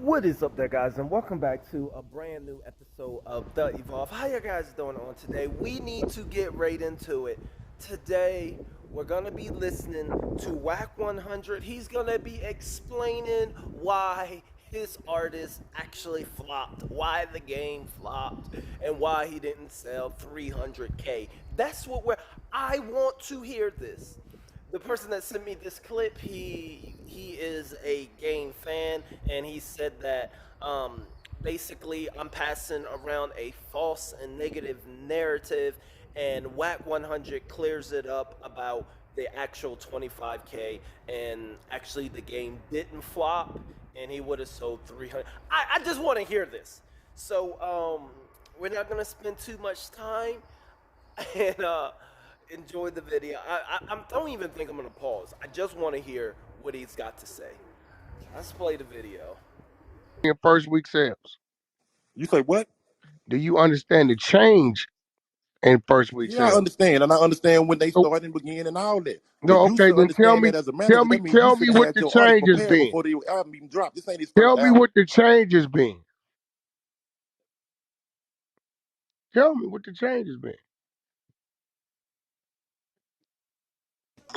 What is up there, guys, and welcome back to a brand new episode of The Evolve. How you guys doing on today? We need to get right into it. Today, we're going to be listening to Wack 100. He's going to be explaining why his artist actually flopped, why the game flopped, and why he didn't sell 300K. That's what I want to hear this. The person that sent me this clip, he is a game fan, and he said that basically I'm passing around a false and negative narrative, and Wack 100 clears it up about the actual 25K, and actually the game didn't flop, and he would have sold 300. I just want to hear this. So we're not gonna spend too much time and enjoy the video. I don't even think I'm gonna pause. I just want to hear what he's got to say. Let's play the video. In first week sales. You say what? Do you understand the change in first week Yeah, I sales? understand, and I understand when they So, started and began and all that. no, But you okay, should then tell understand me, that as a tell manager. me, That means you tell me should have what had the your artist change has prepared been. before the album even dropped. This ain't his first Tell me album. what the change has been. Tell me what the change has been.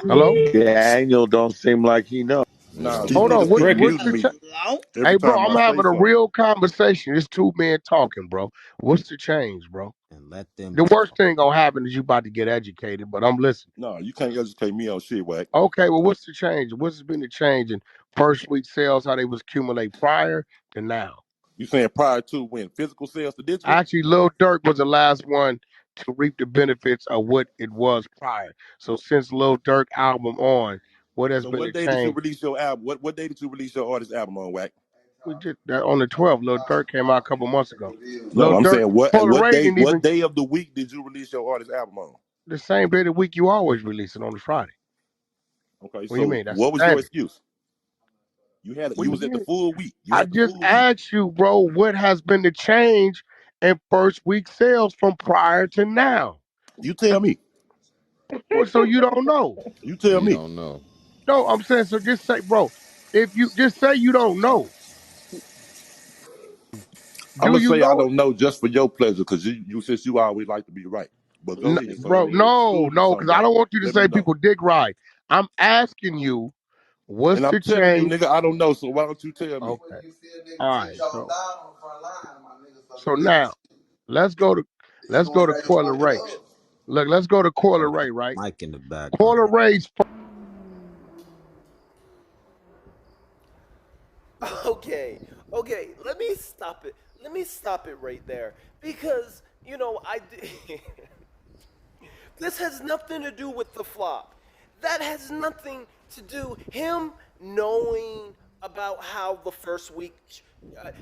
Hello? Daniel don't seem like he knows. Nah, these Hold on. niggas keep What's muting the me change? every Hey, bro, time I'm I say having a something. real conversation. It's two men talking, bro. What's the change, bro? And let them The talk. worst thing gonna happen is you about to get educated, but I'm listening. No, you can't educate me on shit, Wack. Okay, well, what's the change? What's been the change in first week sales? How they was accumulate prior to now? You saying prior to when physical sales to digital? Actually, Lil Durk was the last one to reap the benefits of what it was prior. So since Lil Durk album on, what has So been what the day did you change? release your album? What day did you release your artist album on, Wack? We did that on the 12th. Lil Durk came out a couple months ago. No, Lil I'm Durk, saying what Polaroid day didn't even of the week did you release your artist album on? the same day of the week you always release it on the Friday. Okay, What do you so mean? That's what was your standard. excuse? What You do you was at the mean? full week. You I had the just full week. asked you, bro, what has been the change in first week sales from prior to now? You tell me. Well, so you don't know. You tell You me. don't know. No, I'm saying so. Just say, bro. If you just say you don't know, I'm do gonna you say I know it? don't know just for your pleasure, because you since you always like to be right. But go ahead. So Bro, no, school me no, some, because I Wack. don't want you to Let me say know. people dig right. I'm asking you, what's And I'm the telling you, change? nigga, I don't know. So why don't you tell me? Okay, all right. So now let's go to Coil Ray. Look, let's go to Coil Got Ray, right? Mike in the Coil background. Ray's Okay, okay. Let me stop it. Let me stop it right there because this has nothing to do with the flop. That has nothing to do him knowing about how the first week.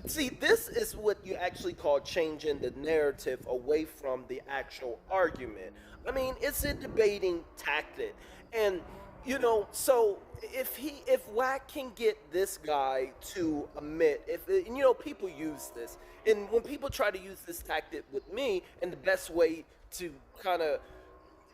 See, this is what you actually call changing the narrative away from the actual argument. I mean, it's a debating tactic, and so if Wack can get this guy to admit, if people use this, and when people try to use this tactic with me, and the best way to kind of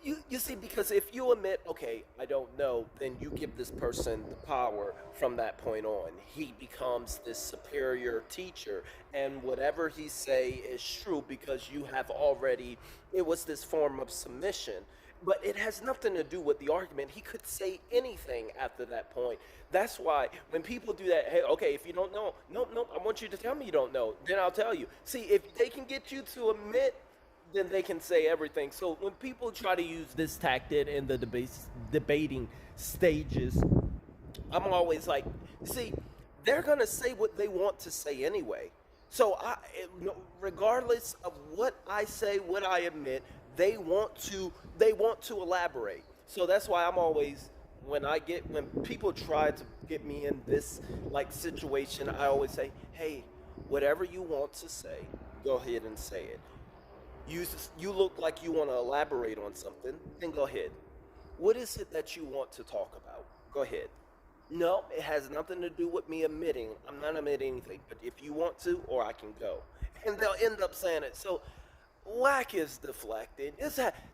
you see, because if you admit, okay, I don't know, then you give this person the power from that point on. He becomes this superior teacher, and whatever he say is true because you have already, it was this form of submission. But it has nothing to do with the argument. He could say anything after that point. That's why when people do that, hey, okay, if you don't know, no, I want you to tell me you don't know. Then I'll tell you. See, if they can get you to admit, then they can say everything. So when people try to use this tactic in the debating stages, I'm always like, see, they're gonna say what they want to say anyway. So regardless of what I say, what I admit, they want to elaborate. So that's why I'm always when people try to get me in this like situation, I always say, hey, whatever you want to say, go ahead and say it. You you look like you want to elaborate on something, then go ahead. What is it that you want to talk about? Go ahead. No, it has nothing to do with me admitting. I'm not admitting anything. But if you want to, or I can go, and they'll end up saying it. So, Wack is deflected.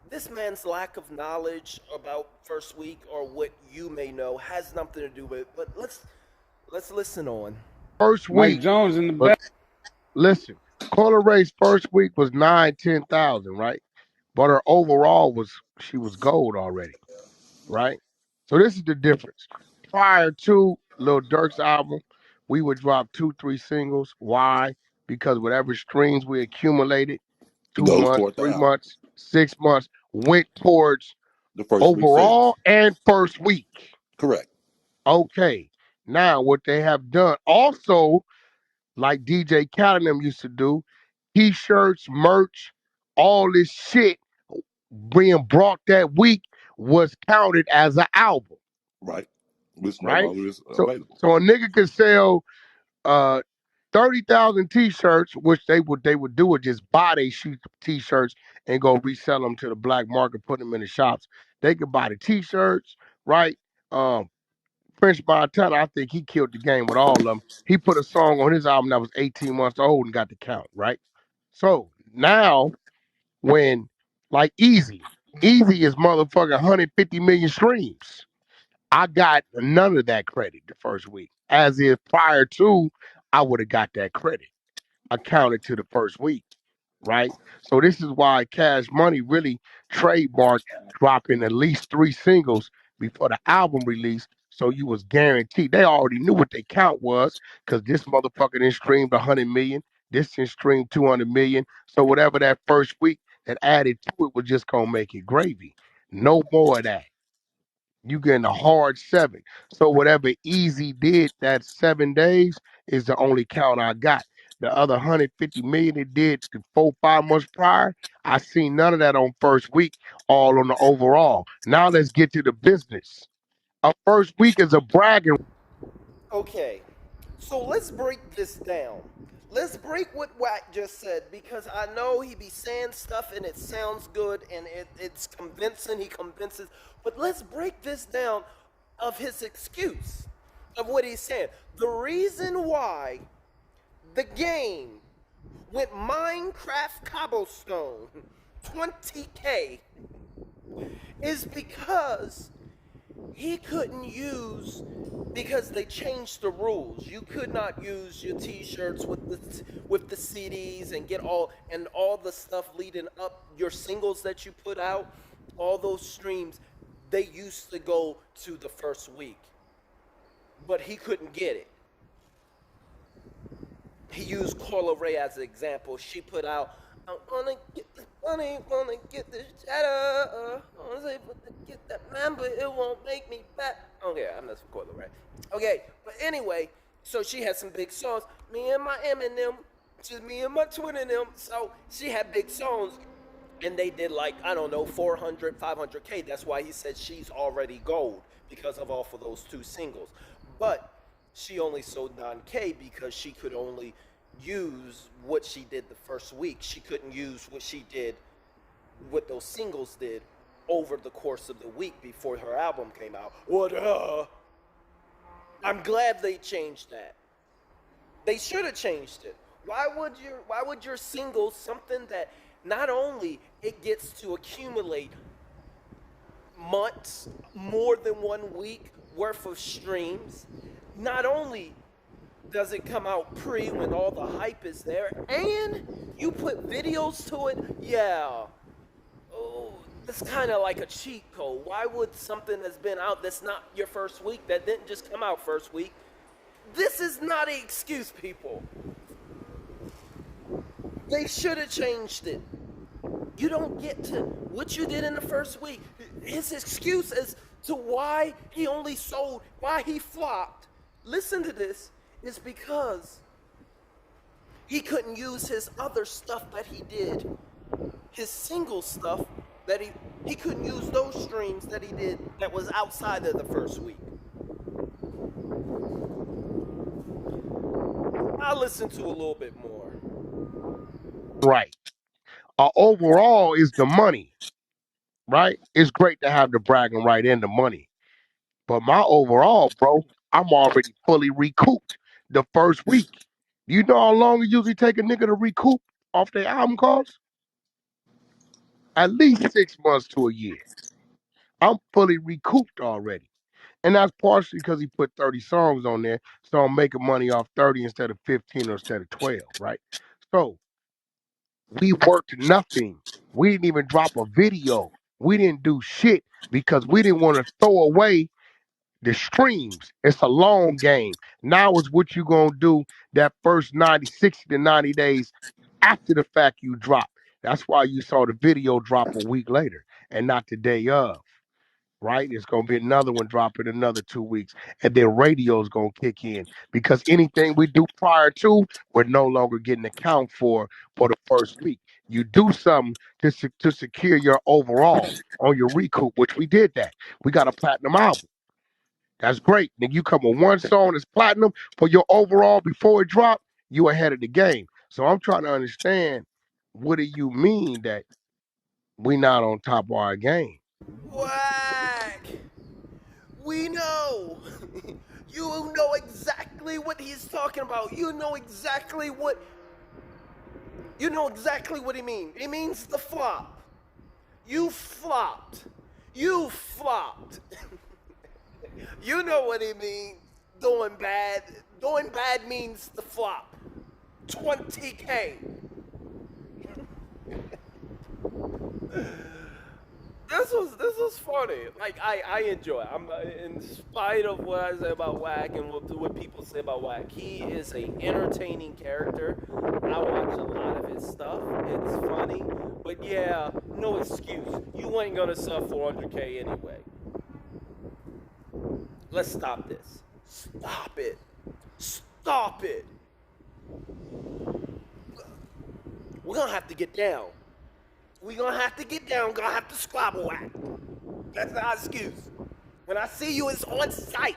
This man's lack of knowledge about first week or what you may know has nothing to do with it. But let's listen on. First Mike week Jones in the was back. listen. Cola Ray's first week was 9, 10,000, right? But her overall was she was gold already, right? So this is the difference. Prior to Lil Durk's album, we would drop 2, 3 singles. Why? Because whatever streams we accumulated, It two goes months, toward the three album. months, 6 months, went towards The first week overall sales. and first week. Correct. Okay. Now what they have done also, like DJ Khaled and them used to do, t-shirts, merch, all this shit being brought that week was counted as an album, Right. Which no right? longer is So available. so a nigga could sell uh 30,000 t-shirts, which they would do it just buy they sheet t-shirts and go resell them to the black market, put them in the shops. They could buy the t-shirts, right? Um, French Montana, I think he killed the game with all of them. He put a song on his album that was 18 months old and got the count, right? So now when like Easy is motherfucking 150 million streams. I got none of that credit the first week. As if prior to, I would have got that credit. I counted to the first week, right? So this is why Cash Money really trademarked dropping at least 3 singles before the album release. So you was guaranteed. They already knew what their count was because this motherfucker then streamed 100 million. This then streamed 200 million. So whatever that first week that added to it was just gonna make it gravy. No more of that. You getting a hard 7. So whatever Easy did that 7 days is the only count I got. The other 150 million it did the 4, 5 months prior, I seen none of that on first week, all on the overall. Now let's get to the business. A first week is a bragging. Okay, so let's break this down. Let's break what Wack just said because I know he be saying stuff and it sounds good and it's convincing. He convinces, but let's break this down of his excuse of what he's saying. The reason why the game went Minecraft Cobblestone 20K is because he couldn't use because they changed the rules. You could not use your T-shirts with the CDs and get all the stuff leading up your singles that you put out. All those streams, they used to go to the first week, but he couldn't get it. He used Cola Ray as an example. She put out, I wanna get this money, wanna get this cheddar. I wanna say, but to get that man, but it won't make me fat. Okay, I'm not Cola Ray. Okay, but anyway, so she had some big songs. Me and my Eminem, just me and my twin and them. So she had big songs, and they did like I don't know 400, 500K. That's why he said she's already gold because of off of those 2 singles. But she only sold 9K because she could only use what she did the first week. She couldn't use what she did, what those singles did over the course of the week before her album came out. What? I'm glad they changed that. They should have changed it. Why would your single something that not only it gets to accumulate months, more than 1 week worth of streams, not only does it come out pre when all the hype is there, and you put videos to it, yeah. Oh, that's kind of like a cheat code. Why would something that's been out that's not your first week, that didn't just come out first week? This is not an excuse, people. They should have changed it. You don't get to what you did in the first week. His excuse as to why he only sold, why he flopped. Listen to this, is because he couldn't use his other stuff that he did. His single stuff that he couldn't use those streams that he did that was outside of the first week. I'll listen to a little bit more. Right. Overall is the money, right? It's great to have the bragging right and the money. But my overall, bro, I'm already fully recouped the first week. You know how long it usually take a nigga to recoup off their album costs? At least 6 months to a year. I'm fully recouped already. And that's partially because he put 30 songs on there, so I'm making money off 30 instead of 15 or instead of 12, right? So we worked nothing. We didn't even drop a video. We didn't do shit because we didn't want to throw away the streams. It's a long game. Now is what you gonna do that first 90, 60 to 90 days after the fact you drop. That's why you saw the video drop a week later and not the day of. Right? It's gonna be another one drop in another 2 weeks. And then radio's gonna kick in. Because anything we do prior to, we're no longer getting account for the first week. You do something to secure your overall on your recoup, which we did that. We got a platinum album. That's great. Then you come with one song that's platinum for your overall before it dropped, you ahead of the game. So I'm trying to understand, what do you mean that we not on top of our game? Wack! We know. You know exactly what he's talking about. You know exactly what he means. He means the flop. You flopped. You flopped. You know what he means. Doing bad. Doing bad means the flop. 20K. This was funny. Like I enjoy it. I'm in spite of what I say about Wack and what people say about Wack. He is a entertaining character. I watch a lot of his stuff. It's funny, but yeah, no excuse. You ain't gonna sell 400K anyway. Let's stop this. Stop it. Stop it. We're gonna have to get down. We're gonna have to get down. Gonna have to squabble Wack. That's not an excuse. When I see you, it's on sight.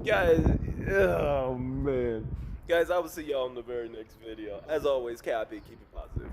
Guys, oh man. Guys, I will see y'all in the very next video. As always, KIP, keep it positive.